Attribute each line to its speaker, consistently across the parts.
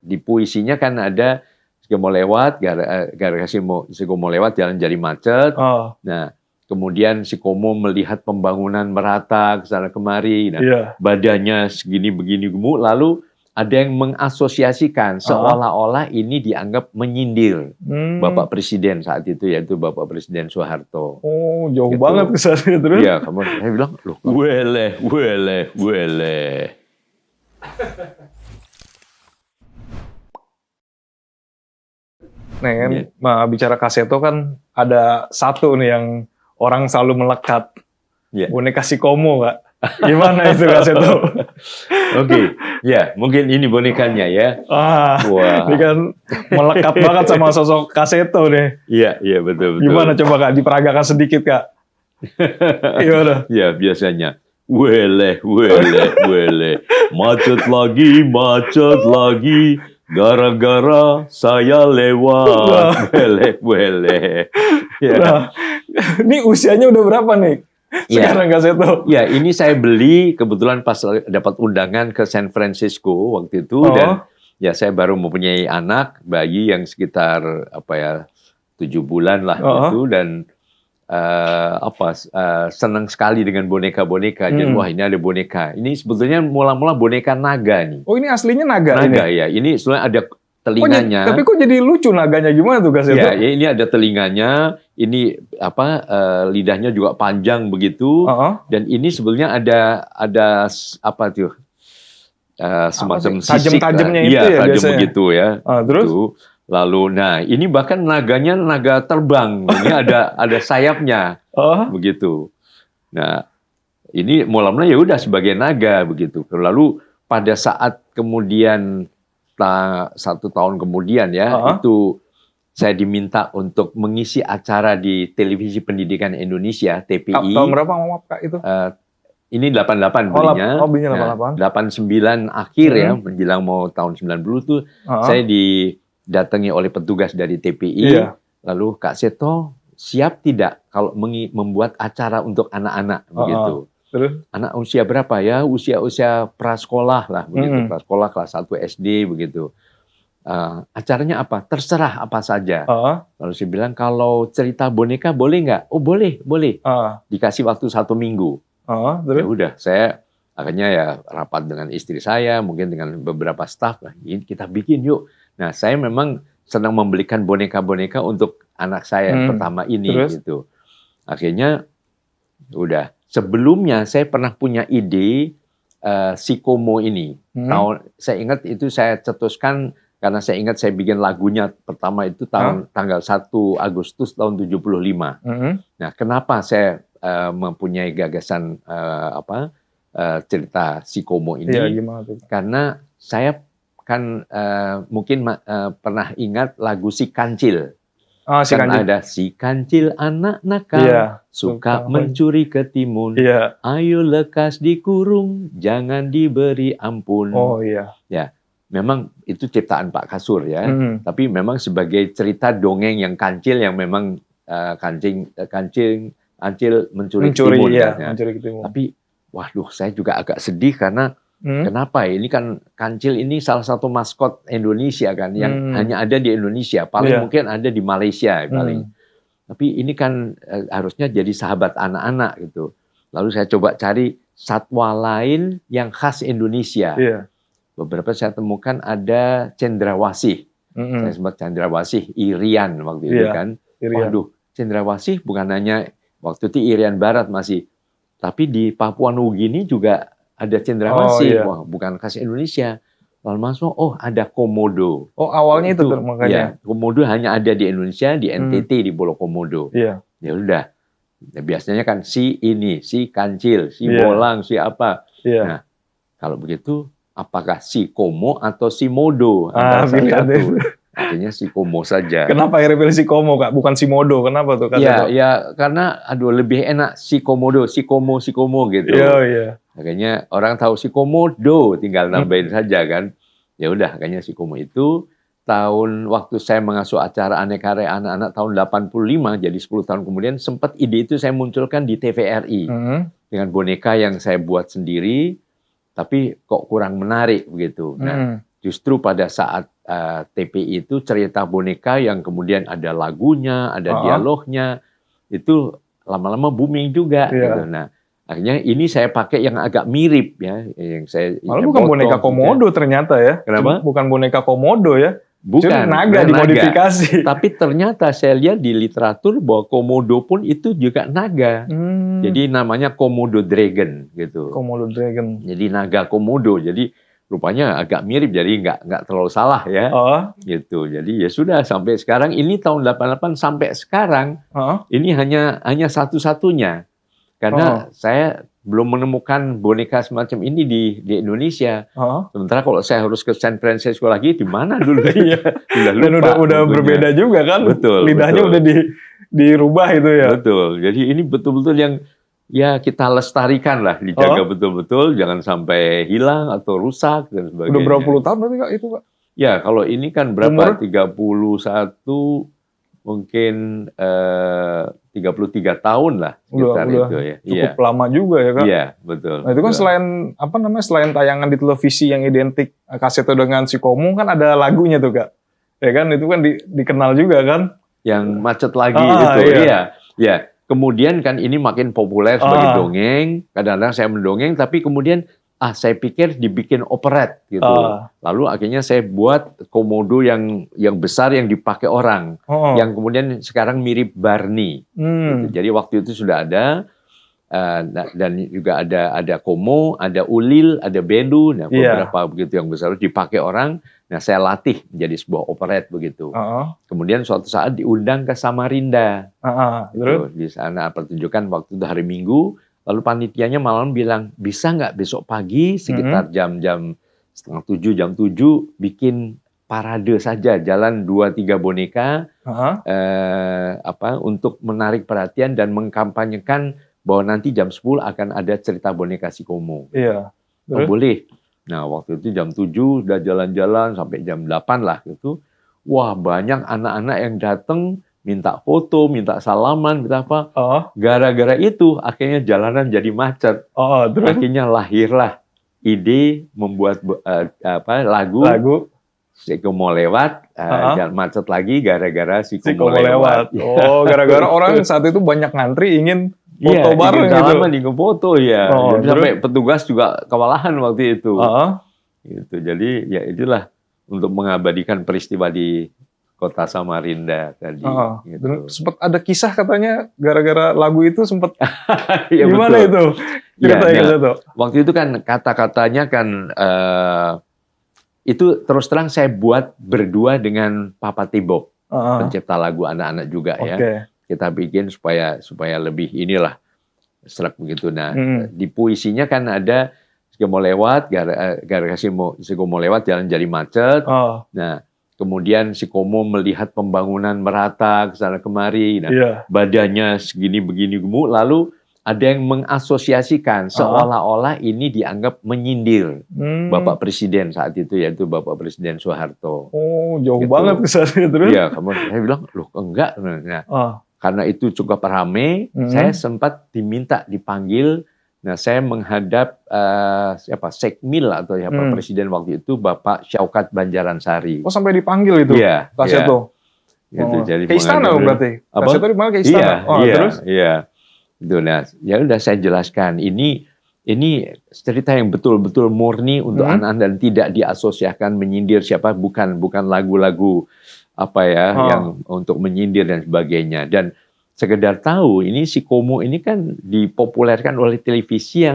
Speaker 1: di puisinya kan ada si mau lewat, gara-gara si Komo lewat jalan jadi macet. Nah, kemudian si Komo melihat pembangunan merata ke sana kemari. Nah, badannya segini begini gemuk, lalu ada yang mengasosiasikan seolah-olah ini dianggap menyindir Bapak Presiden saat itu, yaitu Bapak Presiden Soeharto.
Speaker 2: Oh, jauh banget ke sana terus.
Speaker 1: Iya, saya bilang, loh, wele.
Speaker 2: Nah, kan bicara Kaseto kan ada satu nih yang orang selalu melekat. Boneka si Komo, Kak. Gimana itu Kaseto?
Speaker 1: Oke, ya mungkin ini bonekanya ya.
Speaker 2: Wah, ini kan melekat banget sama sosok Kaseto nih.
Speaker 1: Iya betul.
Speaker 2: Gimana coba Kak, diperagakan sedikit Kak? Gimana?
Speaker 1: Ya biasanya, wele, macet lagi, gara-gara saya lewat, wele. Ya.
Speaker 2: Nah, ini usianya udah berapa nih? Sekarang Kaseto.
Speaker 1: Ya, ini saya beli kebetulan pas dapat undangan ke San Francisco waktu itu dan ya saya baru mempunyai anak bayi yang sekitar 7 bulan lah gitu dan senang sekali dengan boneka-boneka. Jadi wah ini ada boneka. Ini sebetulnya mula-mula boneka naga nih.
Speaker 2: Oh ini aslinya naga?
Speaker 1: Naga ini? Ya, ini sebenarnya ada telinganya.
Speaker 2: Tapi kok jadi lucu naganya, gimana tuh Kaseto?
Speaker 1: Ya, ini ada telinganya, ini lidahnya juga panjang begitu, dan ini sebetulnya ada semacam sisik,
Speaker 2: tajam-tajamnya itu ya
Speaker 1: tajam
Speaker 2: biasanya.
Speaker 1: begitu ya.
Speaker 2: Terus?
Speaker 1: Itu. Lalu, nah ini bahkan naganya naga terbang, ini ada sayapnya, begitu. Nah, ini mula-mula ya udah sebagai naga begitu. Lalu pada saat kemudian 1 tahun kemudian itu saya diminta untuk mengisi acara di Televisi Pendidikan Indonesia (TPI).
Speaker 2: Tahun berapa maaf Kak itu?
Speaker 1: Ini 88 belinya.
Speaker 2: Belinya 88.
Speaker 1: 89 akhir ya, menjelang mau tahun 90 tuh saya didatangi oleh petugas dari TPI. Lalu Kak Seto siap tidak kalau membuat acara untuk anak-anak begitu.
Speaker 2: Terus?
Speaker 1: Anak usia berapa ya? Usia prasekolah lah begitu, prasekolah kelas 1 SD begitu. Acaranya apa? Terserah apa saja. Lalu saya bilang kalau cerita boneka boleh nggak? Oh boleh. Dikasih waktu 1 minggu.
Speaker 2: Terus?
Speaker 1: Ya udah, saya akhirnya ya rapat dengan istri saya, mungkin dengan beberapa staf lah. Kita bikin yuk. Nah saya memang senang membelikan boneka-boneka untuk anak saya yang pertama ini gitu. Akhirnya udah. Sebelumnya saya pernah punya ide si Komo ini. Saya ingat itu saya cetuskan karena saya ingat saya bikin lagunya pertama itu tanggal 1 Agustus tahun 75. Nah, kenapa saya mempunyai gagasan cerita si Komo ini?
Speaker 2: Gimana tuh?
Speaker 1: Karena saya kan mungkin pernah ingat lagu Si Kancil. Ada si kancil anak nakal, suka mencuri ketimun. Ayo lekas dikurung, jangan diberi ampun. Ya, memang itu ciptaan Pak Kasur ya. Tapi memang sebagai cerita dongeng yang kancil yang memang kancil mencuri ketimun.
Speaker 2: Mencuri ketimun.
Speaker 1: Tapi, waduh, saya juga agak sedih karena kenapa ya? Ini kan kancil ini salah satu maskot Indonesia kan, yang hanya ada di Indonesia, paling mungkin ada di Malaysia paling. Tapi ini kan harusnya jadi sahabat anak-anak gitu. Lalu saya coba cari satwa lain yang khas Indonesia. Beberapa saya temukan ada cendrawasih. Saya sebut cendrawasih Irian waktu itu kan. Waduh, cendrawasih bukan hanya waktu itu Irian Barat masih, tapi di Papua Nugini juga ada cendrawasih, wah bukan khas Indonesia. Lalu masuk, ada komodo.
Speaker 2: Awalnya itu makanya.
Speaker 1: Ya, komodo hanya ada di Indonesia, di NTT, di Pulau Komodo. Ya udah. Ya, biasanya kan si kancil, si bolang, si apa. Nah, kalau begitu, apakah si Komo atau si Modo? Akhirnya si Komo saja.
Speaker 2: Kenapa akhirnya pilih si Komo, Kak? Bukan si Modo, kenapa tuh?
Speaker 1: Ya, karena lebih enak si Komodo, si Komo gitu. Makanya orang tahu si Komodo, tinggal nambahin saja kan. Ya udah, akhirnya si Komo itu waktu saya mengasuh acara Aneka Karya anak-anak tahun 85, jadi 10 tahun kemudian sempat ide itu saya munculkan di TVRI dengan boneka yang saya buat sendiri, tapi kok kurang menarik begitu. Nah, justru pada saat TPI itu cerita boneka yang kemudian ada lagunya, ada dialognya, itu lama-lama booming juga. Gitu. Nah, akhirnya ini saya pakai yang agak mirip ya, yang saya.
Speaker 2: Malah bukan boneka Komodo juga. Ternyata ya.
Speaker 1: Kenapa?
Speaker 2: Bukan boneka Komodo ya.
Speaker 1: Bukan,
Speaker 2: naga dimodifikasi.
Speaker 1: Tapi ternyata saya lihat di literatur bahwa Komodo pun itu juga naga. Jadi namanya Komodo Dragon gitu.
Speaker 2: Komodo Dragon.
Speaker 1: Jadi naga Komodo. Jadi rupanya agak mirip, jadi nggak terlalu salah ya. Gitu. Jadi ya sudah sampai sekarang ini tahun 88 sampai sekarang ini hanya satu-satunya. Karena saya belum menemukan boneka semacam ini di Indonesia. Sementara kalau saya harus ke San Francisco lagi, di mana dulu?
Speaker 2: Dan udah berbeda juga kan?
Speaker 1: Betul.
Speaker 2: Lidahnya udah dirubah itu ya?
Speaker 1: Betul. Jadi ini betul-betul yang ya kita lestarikan lah, dijaga betul-betul, jangan sampai hilang atau rusak dan sebagainya.
Speaker 2: Udah berapa puluh tahun berarti Kak itu Kak?
Speaker 1: Ya kalau ini kan berapa? 31 mungkin 33 tahun lah sekitar
Speaker 2: udah
Speaker 1: itu ya.
Speaker 2: Cukup lama juga ya Kak.
Speaker 1: Iya, betul.
Speaker 2: Nah, itu kan selain tayangan di televisi yang identik Kaseto dengan si Komo kan ada lagunya tuh Kak. Ya kan itu kan dikenal juga kan.
Speaker 1: Yang macet lagi itu. Iya. Kemudian kan ini makin populer sebagai dongeng. Kadang-kadang saya mendongeng tapi kemudian saya pikir dibikin operet gitu. Lalu akhirnya saya buat Komodo yang besar yang dipakai orang, yang kemudian sekarang mirip Barney. Gitu. Jadi waktu itu sudah ada dan juga ada Komo, ada Ulil, ada Bendu, nah beberapa begitu yang besar dipakai orang. Nah saya latih menjadi sebuah operet begitu. Kemudian suatu saat diundang ke Samarinda. Gitu. Di sana pertunjukan waktu itu hari Minggu. Lalu panitianya malam bilang, bisa nggak besok pagi sekitar jam 6:30, jam 7 bikin parade saja, jalan 2-3 boneka untuk menarik perhatian dan mengkampanyekan bahwa nanti jam 10 akan ada cerita boneka si Komo.
Speaker 2: Iya.
Speaker 1: Boleh. Nah waktu itu jam 7 udah jalan-jalan sampai jam 8 lah gitu. Wah banyak anak-anak yang datang minta foto, minta salaman, minta apa. Gara-gara itu akhirnya jalanan jadi macet. Akhirnya lahirlah ide membuat lagu Si Komo lewat, jangan macet lagi gara-gara si Komo lewat.
Speaker 2: Gara-gara orang saat itu banyak ngantri ingin foto bareng gitu.
Speaker 1: Ingin foto ya. Jadi sampai petugas juga kewalahan waktu itu. Gitu. Jadi ya itulah untuk mengabadikan peristiwa di Kota Samarinda tadi. Gitu.
Speaker 2: Dan sempat ada kisah katanya gara-gara lagu itu sempat
Speaker 1: gimana
Speaker 2: betul. Itu? Cerita
Speaker 1: waktu itu kan kata-katanya kan itu terus terang saya buat berdua dengan Papa Tibok, pencipta lagu anak-anak juga ya. Kita bikin supaya lebih inilah serak begitu. Nah di puisinya kan ada si Komo lewat, gara-gara si Komo lewat jalan jadi macet. Nah kemudian si Komo melihat pembangunan merata ke sana kemari, badannya segini begini gemuk, lalu ada yang mengasosiasikan seolah-olah ini dianggap menyindir Bapak Presiden saat itu, yaitu Bapak Presiden Soeharto.
Speaker 2: Jauh banget ke sana terus.
Speaker 1: Iya, saya bilang, loh enggak. Nah, karena itu cukup ramai, saya sempat dipanggil. Nah, saya menghadap Sekmil atau Presiden waktu itu Bapak Syaukat Banjaransari.
Speaker 2: Sampai dipanggil itu?
Speaker 1: Iya.
Speaker 2: Kaseto.
Speaker 1: Gitu, jadi
Speaker 2: ke istana berarti. Kaseto dimana ke istana? Terus?
Speaker 1: Iya. Itu nah, ya udah saya jelaskan. Ini cerita yang betul-betul murni untuk anak-anak dan tidak diasosiasikan menyindir siapa, bukan lagu-lagu yang untuk menyindir dan sebagainya. Dan sekedar tahu, ini si Komo ini kan dipopulerkan oleh televisi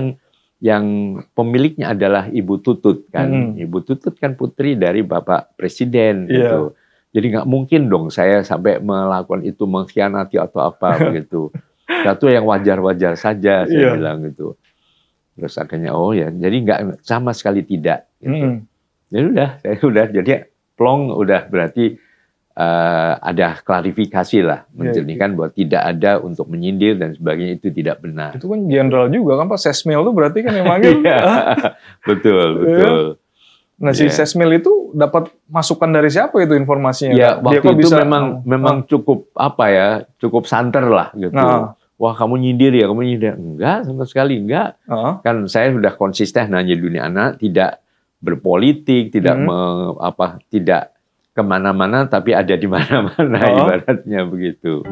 Speaker 1: yang pemiliknya adalah Ibu Tutut kan. Ibu Tutut kan putri dari Bapak Presiden gitu. Jadi nggak mungkin dong saya sampai melakukan itu, mengkhianati atau apa begitu. Satu yang wajar-wajar saja saya bilang gitu. Terus akhirnya jadi nggak, sama sekali tidak. Gitu. Jadi jadi plong udah berarti ada klarifikasi lah, menjernihkan bahwa tidak ada untuk menyindir dan sebagainya, itu tidak benar.
Speaker 2: Itu kan jenderal juga kan Pak Sesmil itu berarti kan yang manggil.
Speaker 1: Betul.
Speaker 2: Nah si Sesmil itu dapat masukan dari siapa itu informasinya?
Speaker 1: Ya waktu itu memang cukup cukup santer lah gitu. Wah kamu nyindir ya, enggak sama sekali enggak. Kan saya sudah konsisten nanya dunia anak, tidak berpolitik, tidak tidak kemana-mana, tapi ada di mana-mana, ibaratnya begitu.